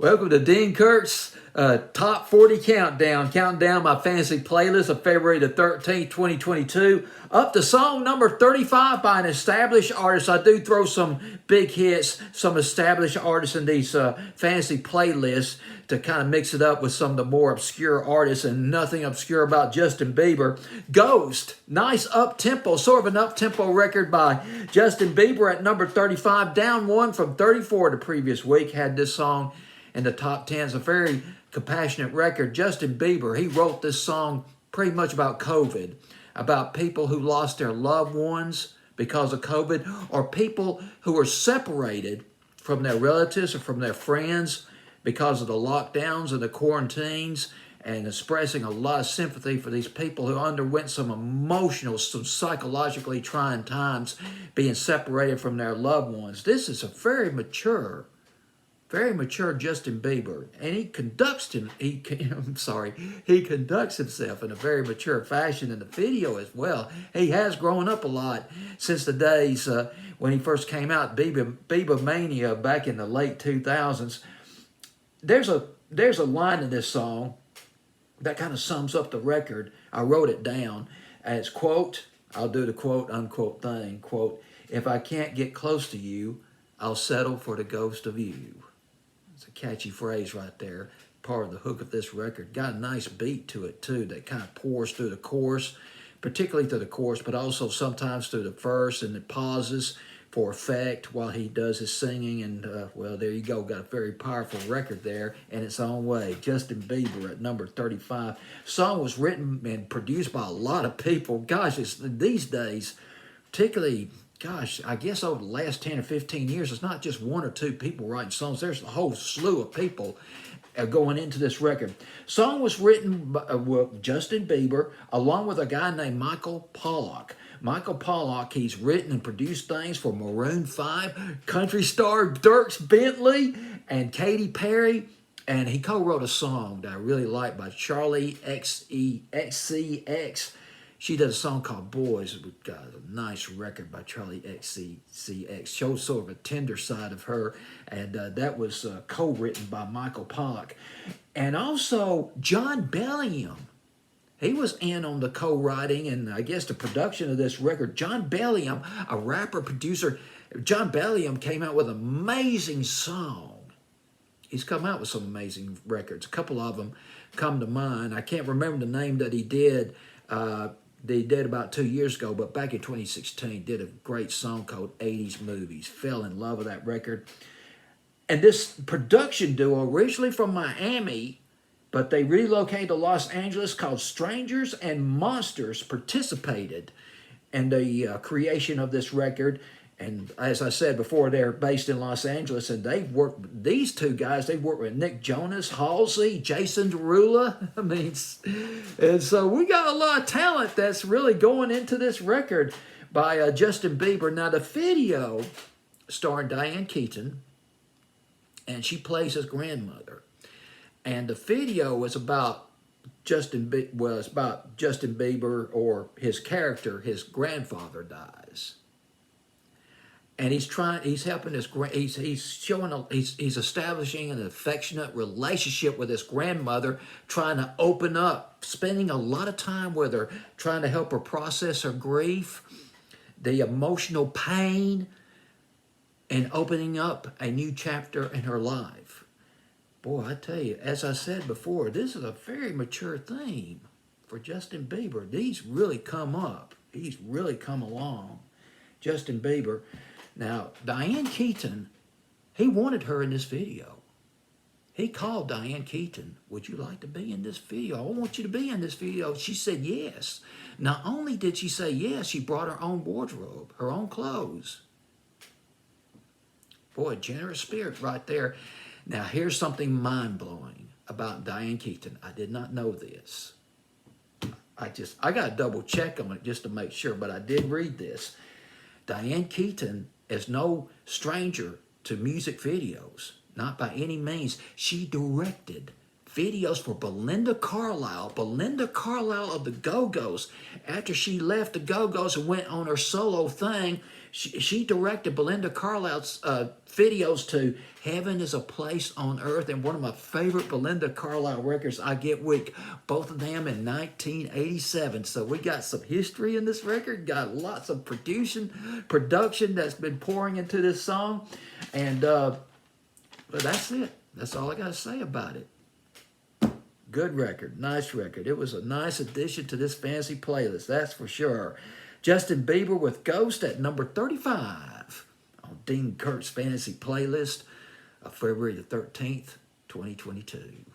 Welcome to Dean Kirk's Top 40 Countdown. Counting down my fantasy playlist of February the 13th, 2022. Up to song number 35 by an established artist. I do throw some big hits, some established artists in these fantasy playlists to kind of mix it up with some of the more obscure artists, and nothing obscure about Justin Bieber. Ghost, nice up-tempo, sort of an up-tempo record by Justin Bieber at number 35. Down one from 34 the previous week. Had this song in the top 10. It's a very compassionate record. Justin Bieber, he wrote this song pretty much about COVID, about people who lost their loved ones because of COVID, or people who were separated from their relatives or from their friends because of the lockdowns and the quarantines, and expressing a lot of sympathy for these people who underwent some emotional, some psychologically trying times being separated from their loved ones. This is a very mature Justin Bieber, and he conducts himself in a very mature fashion in the video as well. He has grown up a lot since the days when he first came out, Bieber Mania back in the late 2000s. There's a line in this song that kind of sums up the record. I wrote it down as, quote, I'll do the quote unquote thing, quote, "If I can't get close to you, I'll settle for the ghost of you." It's a catchy phrase right there. Part of the hook of this record. Got a nice beat to it too that kind of pours through the chorus, particularly through the chorus, but also sometimes through the verse, and it pauses for effect while he does his singing. And well, there you go. Got a very powerful record there in its own way. Justin Bieber at number 35. Song was written and produced by a lot of people. Gosh, these days, particularly, gosh, I guess over the last 10 or 15 years, it's not just one or two people writing songs. There's a whole slew of people going into this record. Song was written by Justin Bieber along with a guy named Michael Pollock. Michael Pollock, he's written and produced things for Maroon 5, country star Dierks Bentley, and Katy Perry. And he co-wrote a song that I really like by Charlie XCX. She does a song called Boys. We've got a nice record by Charlie XCX. Shows sort of a tender side of her. And that was co-written by Michael Pollock. And also John Bellion. He was in on the co-writing and I guess the production of this record. John Bellion, a rapper, producer. John Bellion came out with an amazing song. He's come out with some amazing records. A couple of them come to mind. I can't remember the name that he did. They did about 2 years ago, but back in 2016, did a great song called 80s Movies. Fell in love with that record. And this production duo, originally from Miami, but they relocated to Los Angeles, called Strangers and Monsters, participated in the creation of this record. And as I said before, they're based in Los Angeles, and these two guys, they worked with Nick Jonas, Halsey, Jason Derulo. I mean, and so we got a lot of talent that's really going into this record by Justin Bieber. Now, the video starring Diane Keaton, and she plays his grandmother. And the video was about Justin Bieber, or his character. His grandfather dies. And he's helping he's establishing an affectionate relationship with his grandmother, trying to open up, spending a lot of time with her, trying to help her process her grief, the emotional pain, and opening up a new chapter in her life. Boy, I tell you, as I said before, this is a very mature theme for Justin Bieber. He's really come up. He's really come along. Justin Bieber. Now, Diane Keaton, he wanted her in this video. He called Diane Keaton, "Would you like to be in this video? I want you to be in this video." She said yes. Not only did she say yes, she brought her own wardrobe, her own clothes. Boy, generous spirit right there. Now, here's something mind-blowing about Diane Keaton. I did not know this. I got to double check on it just to make sure, but I did read this. Diane Keaton is no stranger to music videos, not by any means. She directed videos for Belinda Carlisle of the Go-Go's. After she left the Go-Go's and went on her solo thing, She directed Belinda Carlisle's videos to Heaven is a Place on Earth, and one of my favorite Belinda Carlisle records, I Get Weak, both of them in 1987. So we got some history in this record, got lots of production that's been pouring into this song, and but that's it. That's all I got to say about it. Good record, nice record. It was a nice addition to this fancy playlist, that's for sure. Justin Bieber with Ghost at number 35 on Dean Kirk's fantasy playlist of February the 13th, 2022.